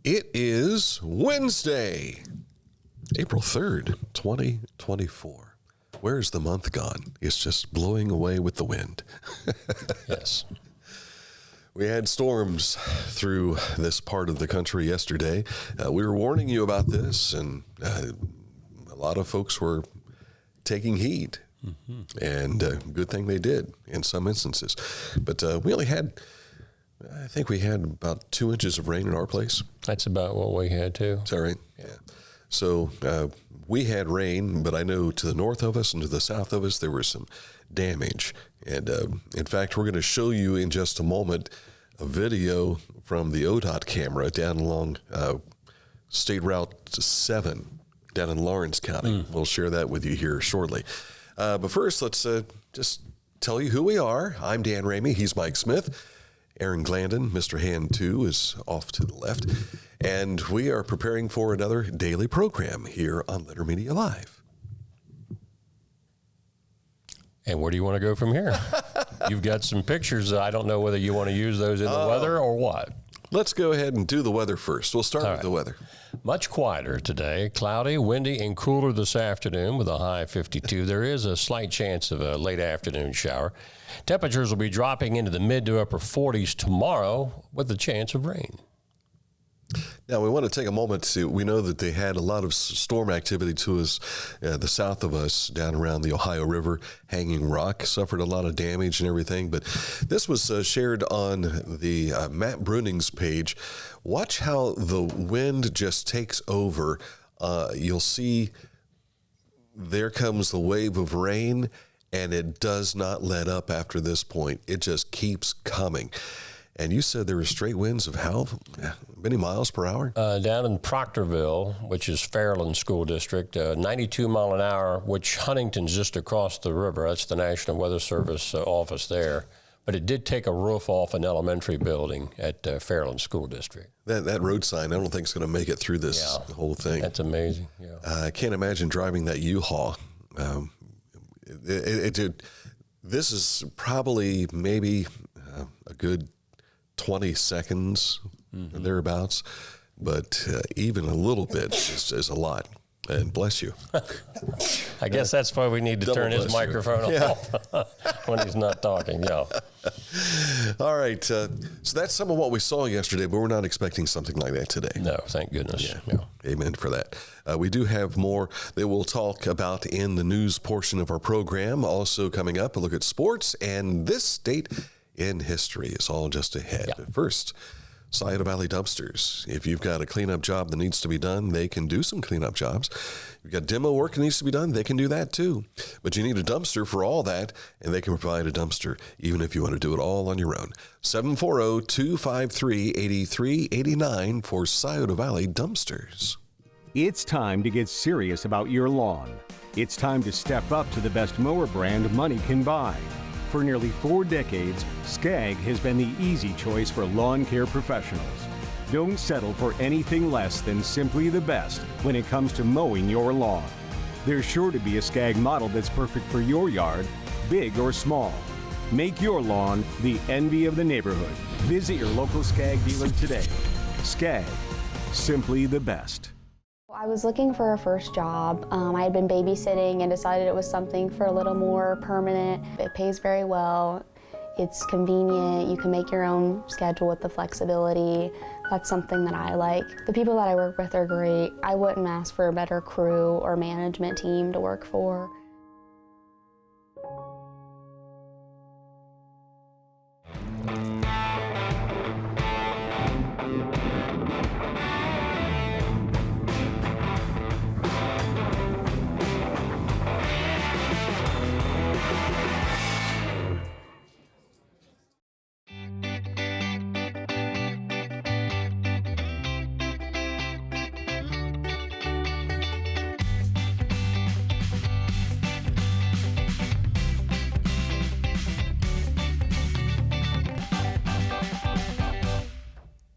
It is Wednesday, April 3rd, 2024. Where's the month gone? It's just blowing away with the wind. Yes. We had storms through this part of the country yesterday. We were warning you about this, and a lot of folks were taking heed. Mm-hmm. And good thing they did in some instances. But we only had, I think we had about 2 inches of rain in our place. That's about what we had too. Is that right? Yeah. So we had rain, but I know to the north of us and to the south of us, there was some damage. And in fact, we're going to show you in just a moment a video from the ODOT camera down along State Route 7 down in Lawrence County. We'll share that with you here shortly. But first, let's just tell you who we are. I'm Dan Ramey. He's Mike Smith. Aaron Glandon, Mr. Hand 2, is off to the left. And we are preparing for another daily program here on Letter Media Live. And where do you want to go from here? You've got some pictures. I don't know whether you want to use those in the weather or what. Let's go ahead and do the weather first. We'll start with the weather. Much quieter today. Cloudy, windy, and cooler this afternoon with a high of 52. There is a slight chance of a late afternoon shower. Temperatures will be dropping into the mid to upper 40s tomorrow with a chance of rain. Now, we want to take a moment to, we know that they had a lot of storm activity to us, the south of us, down around the Ohio River. Hanging Rock suffered a lot of damage and everything, but this was shared on the Matt Bruning's page. Watch how the wind just takes over. You'll see there comes the wave of rain, and it does not let up after this point. It just keeps coming. And you said there were straight winds of how many miles per hour? Down in Proctorville, which is Fairland School District, 92 mile an hour, which Huntington's just across the river. That's the National Weather Service office there. But it did take a roof off an elementary building at Fairland School District. That road sign, I don't think it's going to make it through this whole thing. That's amazing. Yeah. I can't imagine driving that U-Haul. This is probably maybe a good 20 seconds, thereabouts, but even a little bit is a lot. And bless you. I guess that's why we need to turn his microphone off when he's not talking. Yeah. All right. So that's some of what we saw yesterday, but we're not expecting something like that today. No, thank goodness. Yeah. Amen for that. We do have more that we'll talk about in the news portion of our program. Also coming up, a look at sports, and this date in history is all just ahead. But first, Scioto Valley Dumpsters. If you've got a cleanup job that needs to be done, they can do some cleanup jobs. If you've got demo work that needs to be done, they can do that too. But you need a dumpster for all that, and they can provide a dumpster, even if you want to do it all on your own. 740-253-8389 for Scioto Valley Dumpsters. It's time to get serious about your lawn. It's time to step up to the best mower brand money can buy. For nearly 4 decades, Skag has been the easy choice for lawn care professionals. Don't settle for anything less than simply the best when it comes to mowing your lawn. There's sure to be a Skag model that's perfect for your yard, big or small. Make your lawn the envy of the neighborhood. Visit your local Skag dealer today. Skag, simply the best. I was looking for a first job. I had been babysitting and decided it was something for a little more permanent. It pays very well. It's convenient. You can make your own schedule with the flexibility. That's something that I like. The people that I work with are great. I wouldn't ask for a better crew or management team to work for.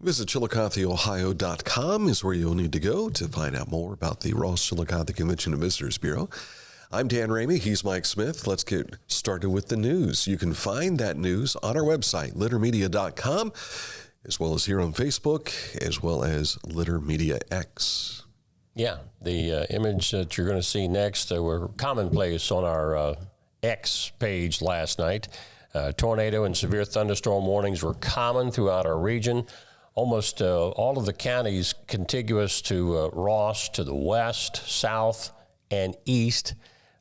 Visit ChillicotheOhio.com is where you'll need to go to find out more about the Ross Chillicothe Convention and Visitors Bureau. I'm Dan Ramey. He's Mike Smith. Let's get started with the news. You can find that news on our website, littermedia.com. as well as here on Facebook, as well as Litter Media X. Yeah, the image that you're going to see next were commonplace on our X page last night. Tornado and severe thunderstorm warnings were common throughout our region. Almost all of the counties contiguous to Ross to the west, south, and east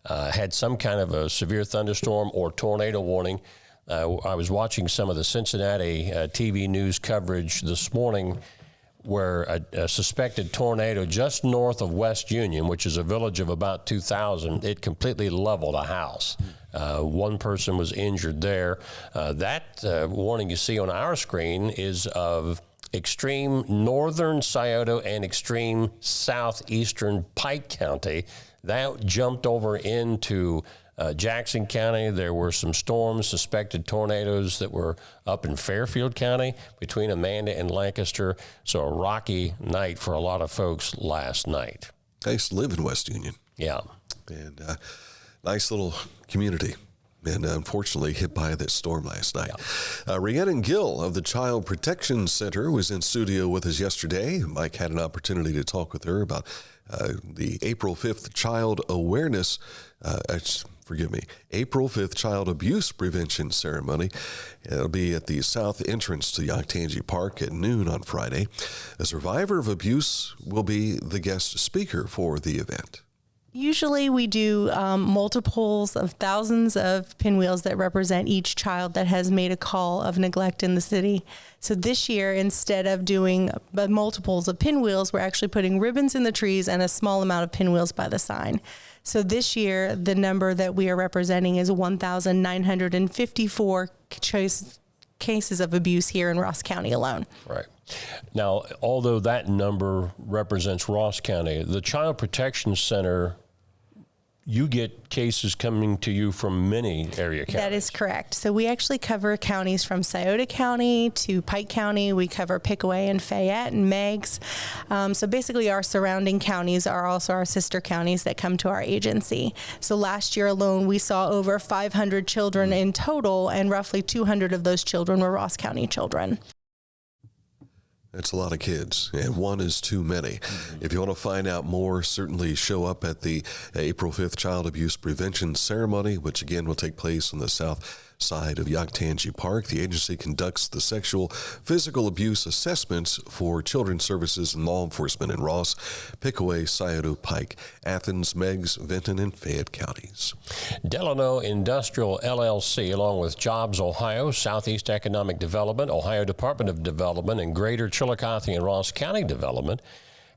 had some kind of a severe thunderstorm or tornado warning. I was watching some of the Cincinnati TV news coverage this morning where a suspected tornado just north of West Union, which is a village of about 2,000, it completely leveled a house. One person was injured there. That warning you see on our screen is of extreme northern Scioto and extreme southeastern Pike County. That jumped over into Jackson County. There were some storms, suspected tornadoes that were up in Fairfield County between Amanda and Lancaster. So a rocky night for a lot of folks last night. I used to live in West Union. Yeah. And nice little community. And unfortunately hit by this storm last night. Yeah. Rhiannon Gill of the Child Protection Center was in studio with us yesterday. Mike had an opportunity to talk with her about the April 5th Child Awareness, April 5th Child Abuse Prevention Ceremony. It'll be at the south entrance to Octangie Park at noon on Friday. A survivor of abuse will be the guest speaker for the event. Usually we do multiples of thousands of pinwheels that represent each child that has made a call of neglect in the city. So this year, instead of doing multiples of pinwheels, we're actually putting ribbons in the trees and a small amount of pinwheels by the sign. So this year, the number that we are representing is 1,954 cases of abuse here in Ross County alone. Right. Now, although that number represents Ross County, the Child Protection Center, you get cases coming to you from many area counties. That is correct. So we actually cover counties from Scioto County to Pike County. We cover Pickaway and Fayette and Meigs. So basically our surrounding counties are also our sister counties that come to our agency. So last year alone, we saw over 500 children in total, and roughly 200 of those children were Ross County children. That's a lot of kids, and one is too many. If you want to find out more, certainly show up at the April 5th Child Abuse Prevention Ceremony, which again will take place on the south side of Octangie Park. The agency conducts the sexual physical abuse assessments for children's services and law enforcement in Ross, Pickaway, Scioto, Pike, Athens, Meigs, Vinton, and Fayette counties. Delano Industrial LLC, along with Jobs Ohio, Southeast Economic Development, Ohio Department of Development, and Greater Chillicothe and Ross County Development,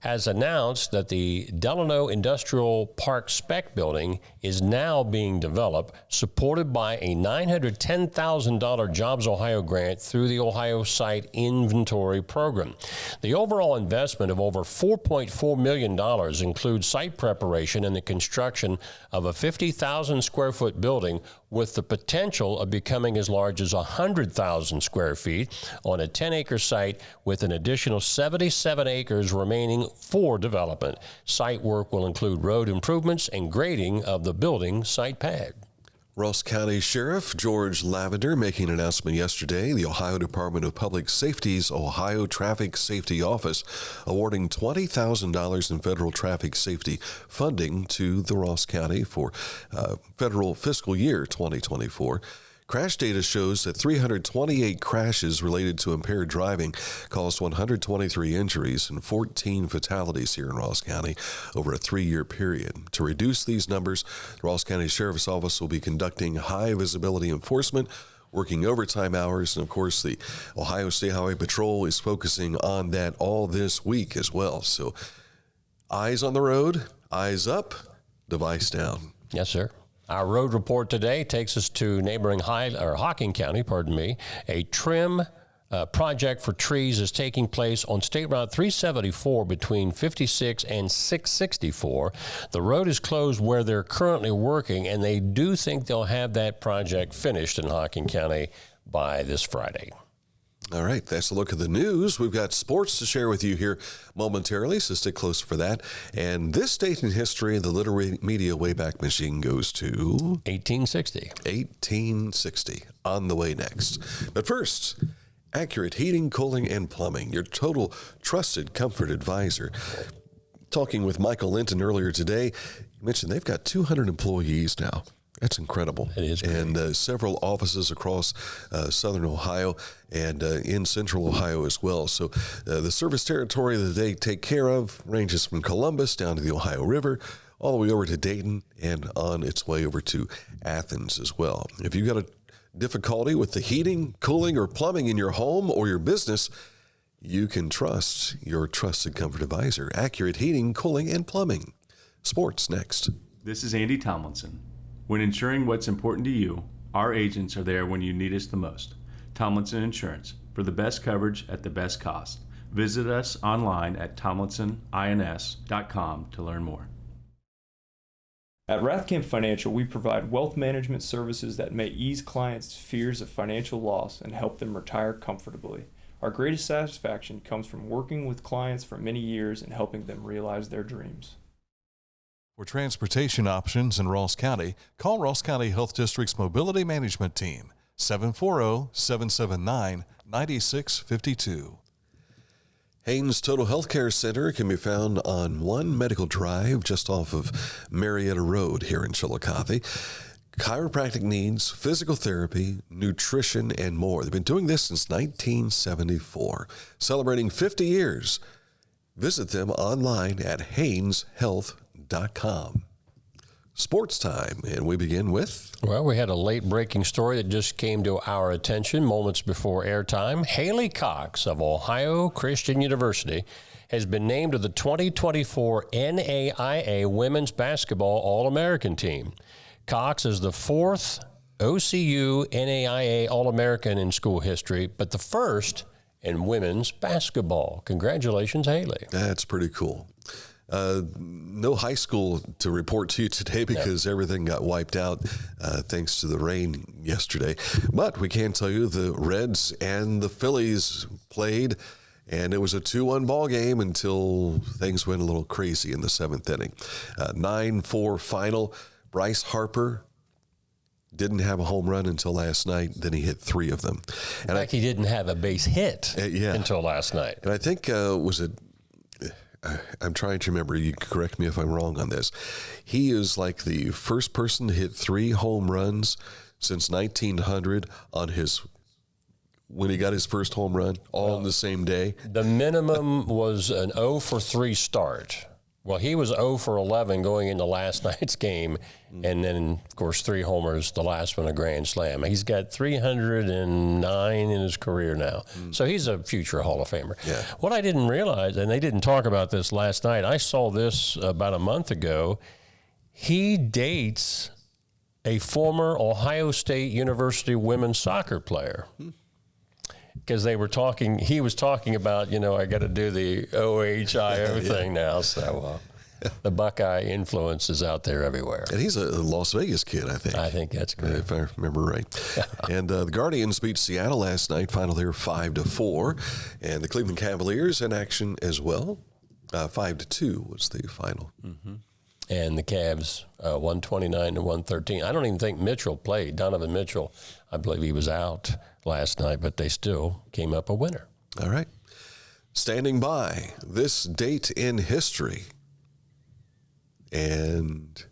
has announced that the Delano Industrial Park spec building is now being developed, supported by a $910,000 Jobs Ohio grant through the Ohio Site Inventory Program. The overall investment of over $4.4 million includes site preparation and the construction of a 50,000 square foot building with the potential of becoming as large as 100,000 square feet on a 10-acre site with an additional 77 acres remaining for development. Site work will include road improvements and grading of the building site pad. Ross County Sheriff George Lavender making an announcement yesterday. The Ohio Department of Public Safety's Ohio Traffic Safety Office awarding $20,000 in federal traffic safety funding to the Ross County for federal fiscal year 2024. Crash data shows that 328 crashes related to impaired driving caused 123 injuries and 14 fatalities here in Ross County over a 3-year period. To reduce these numbers, the Ross County Sheriff's Office will be conducting high visibility enforcement, working overtime hours, and of course the Ohio State Highway Patrol is focusing on that all this week as well. So eyes on the road, eyes up, device down. Yes, sir. Our road report today takes us to neighboring Hocking County, A trim project for trees is taking place on State Route 374 between 56 and 664. The road is closed where they're currently working, and they do think they'll have that project finished in Hocking County by this Friday. All right, that's a look at the news. We've got sports to share with you here momentarily, so stick close for that. And this date in history, the Litter Media Wayback Machine goes to 1860. 1860, on the way next. But first, Accurate Heating, Cooling, and Plumbing, your total trusted comfort advisor. Talking with Michael Linton earlier today, you mentioned they've got 200 employees now. That's incredible. It is great. And several offices across southern Ohio and in central Ohio as well. So the service territory that they take care of ranges from Columbus down to the Ohio River, all the way over to Dayton and on its way over to Athens as well. If you've got a difficulty with the heating, cooling, or plumbing in your home or your business, you can trust your trusted comfort advisor, Accurate Heating, Cooling, and Plumbing. Sports next. This is Andy Tomlinson. When ensuring what's important to you, our agents are there when you need us the most. Tomlinson Insurance, for the best coverage at the best cost. Visit us online at tomlinsonins.com to learn more. At Rathkamp Financial, we provide wealth management services that may ease clients' fears of financial loss and help them retire comfortably. Our greatest satisfaction comes from working with clients for many years and helping them realize their dreams. For transportation options in Ross County, call Ross County Health District's Mobility Management Team, 740-779-9652. Haynes Total Healthcare Center can be found on 1 Medical Drive just off of Marietta Road here in Chillicothe. Chiropractic needs, physical therapy, nutrition, and more. They've been doing this since 1974, celebrating 50 years. Visit them online at hayneshealth.com. Sports time, and we begin with... Well, we had a late-breaking story that just came to our attention moments before airtime. Haley Cox of Ohio Christian University has been named to the 2024 NAIA Women's Basketball All-American team. Cox is the 4th OCU NAIA All-American in school history, but the first in women's basketball. Congratulations, Haley. That's pretty cool. No high school to report to you today because everything got wiped out thanks to the rain yesterday. But we can tell you the Reds and the Phillies played, and it was a 2-1 ball game until things went a little crazy in the 7th inning. 9-4 final. Bryce Harper didn't have a home run until last night. Then he hit 3 of them. In fact, he didn't have a base hit until last night. And I think, I'm trying to remember, you can correct me if I'm wrong on this. He is like the first person to hit 3 home runs since 1900 when he got his first home run, all on the same day. The minimum was an 0 for 3 start. Well, he was 0 for 11 going into last night's game, and then, of course, 3 homers, the last one a grand slam. He's got 309 in his career now. So he's a future Hall of Famer. Yeah. What I didn't realize, and they didn't talk about this last night, I saw this about a month ago, he dates a former Ohio State University women's soccer player. Because he was talking about, I got to do the OHIO thing now. So the Buckeye influence is out there everywhere. And he's a Las Vegas kid, I think. I think that's great. If I remember right. And the Guardians beat Seattle last night, final there 5-4. And the Cleveland Cavaliers in action as well. 5-2 was the final. Mm-hmm. And the Cavs, 129-113. I don't even think Mitchell played. Donovan Mitchell, I believe he was out last night, but they still came up a winner. All right. Standing by, this date in history. And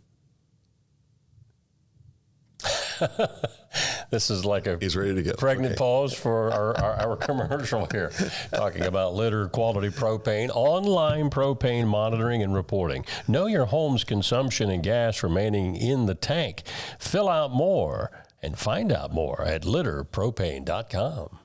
this is like a he's ready to go. Pregnant pause for our commercial here, talking about Litter Quality Propane, online propane monitoring and reporting. Know your home's consumption and gas remaining in the tank. Fill out more and find out more at litterpropane.com.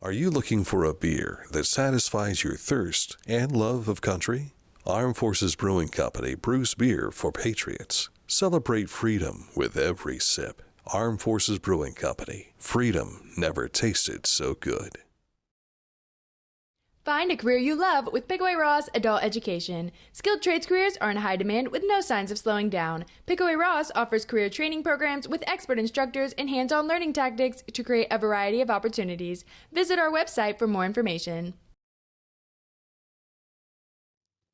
Are you looking for a beer that satisfies your thirst and love of country? Armed Forces Brewing Company brews beer for patriots. Celebrate freedom with every sip. Armed Forces Brewing Company. Freedom never tasted so good. Find a career you love with Pickaway Ross Adult Education. Skilled trades careers are in high demand with no signs of slowing down. Pickaway Ross offers career training programs with expert instructors and hands-on learning tactics to create a variety of opportunities. Visit our website for more information.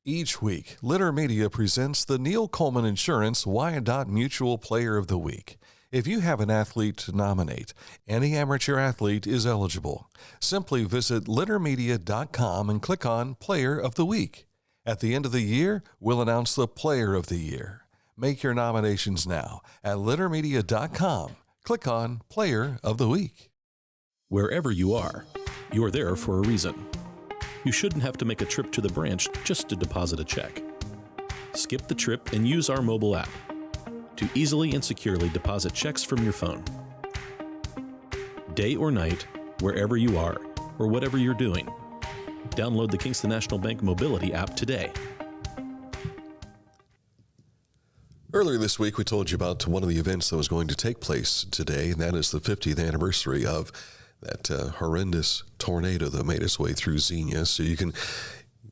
Each week, Litter Media presents the Neil Coleman Insurance Wyandotte Mutual Player of the Week. If you have an athlete to nominate, any amateur athlete is eligible. Simply visit littermedia.com and click on Player of the Week. At the end of the year, we'll announce the Player of the Year. Make your nominations now at littermedia.com. Click on Player of the Week. Wherever you are, you're there for a reason. You shouldn't have to make a trip to the branch just to deposit a check. Skip the trip and use our mobile app to easily and securely deposit checks from your phone. Day or night, wherever you are, or whatever you're doing, download the Kingston National Bank Mobility app today. Earlier this week, we told you about one of the events that was going to take place today, and that is the 50th anniversary of that horrendous tornado that made its way through Xenia. So you can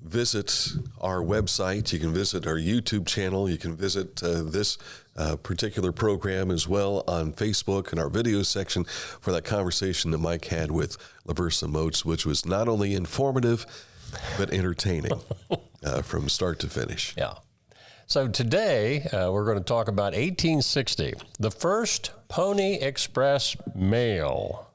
visit our website, you can visit our YouTube channel, you can visit this particular program as well on Facebook and our video section for that conversation that Mike had with LaVersa Moats, which was not only informative, but entertaining from start to finish. Yeah. So today, we're going to talk about 1860, the first Pony Express mail.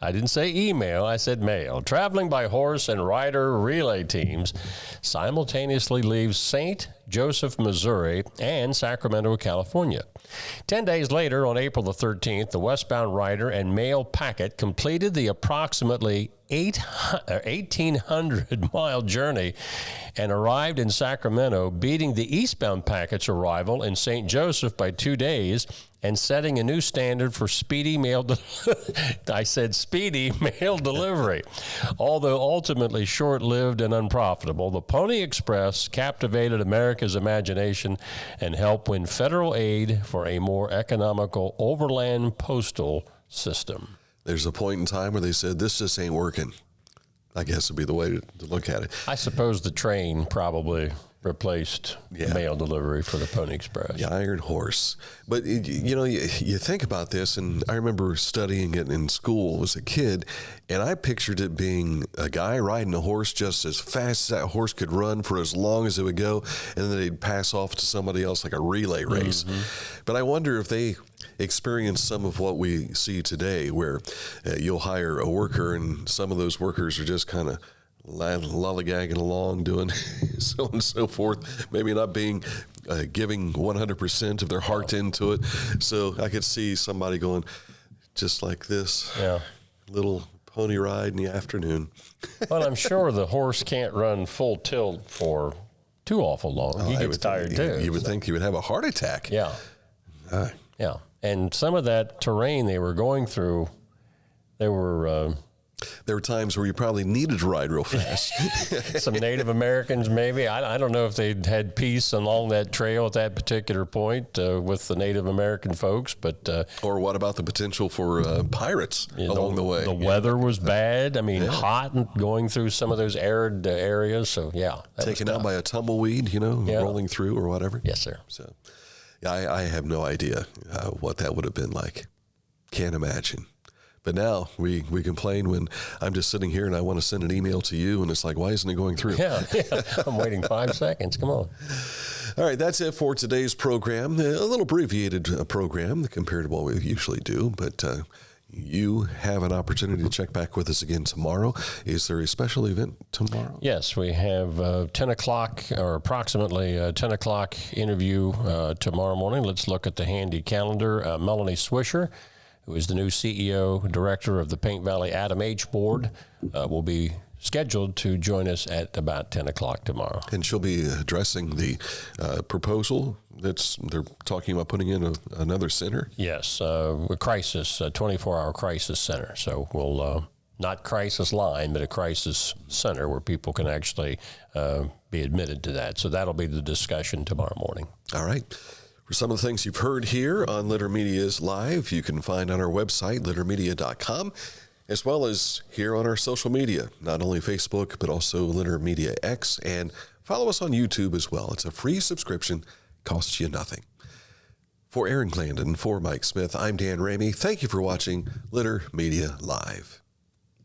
I didn't say email, I said mail. Traveling by horse and rider relay teams simultaneously leave St. Joseph, Missouri, and Sacramento, California. 10 days later, on April the 13th, the westbound rider and mail packet completed the approximately 1,800-mile journey and arrived in Sacramento, beating the eastbound packet's arrival in St. Joseph by 2 days and setting a new standard for speedy mail speedy mail delivery. Although ultimately short-lived and unprofitable, the Pony Express captivated America's imagination and helped win federal aid for a more economical overland postal system. There's a point in time where they said, this just ain't working. I guess would be the way to look at it. I suppose the train probably replaced mail delivery for the Pony Express. The Iron Horse. But, you think about this, and I remember studying it in school as a kid, and I pictured it being a guy riding a horse just as fast as that horse could run for as long as it would go, and then they'd pass off to somebody else like a relay race. Mm-hmm. But I wonder if they experience some of what we see today, where you'll hire a worker and some of those workers are just kind of lollygagging along, doing so on and so forth, maybe not being giving 100% of their heart into it. So I could see somebody going just like this, little pony ride in the afternoon. Well, I'm sure the horse can't run full tilt for too awful long. He gets tired too. You would think he would have a heart attack. Yeah. Yeah. And some of that terrain they were going through, there were times where you probably needed to ride real fast. Some Native Americans, maybe. I don't know if they'd had peace along that trail at that particular point with the Native American folks, but or what about the potential for pirates along the way? The weather was bad. I mean, hot and going through some of those arid areas. So taken out by a tumbleweed, rolling through or whatever. Yes, sir. So. I have no idea what that would have been like. Can't imagine. But now we complain when I'm just sitting here and I want to send an email to you and it's like, why isn't it going through? Yeah. I'm waiting 5 seconds. Come on. All right, that's it for today's program. A little abbreviated program compared to what we usually do, but you have an opportunity to check back with us again tomorrow. Is there a special event tomorrow? Yes, we have 10 o'clock or approximately 10 o'clock interview tomorrow morning. Let's look at the handy calendar. Melanie Swisher, who is the new CEO, director of the Paint Valley Adam H. Board, will be scheduled to join us at about 10 o'clock tomorrow. And she'll be addressing the proposal they're talking about putting in another center? Yes, a crisis, a 24-hour crisis center. So we'll, not crisis line, but a crisis center where people can actually be admitted to that. So that'll be the discussion tomorrow morning. All right. For some of the things you've heard here on Litter Media's Live, you can find on our website, littermedia.com, as well as here on our social media, not only Facebook, but also Litter Media X, and follow us on YouTube as well. It's a free subscription, costs you nothing. For Aaron Glandon, for Mike Smith, I'm Dan Ramey. Thank you for watching Litter Media Live.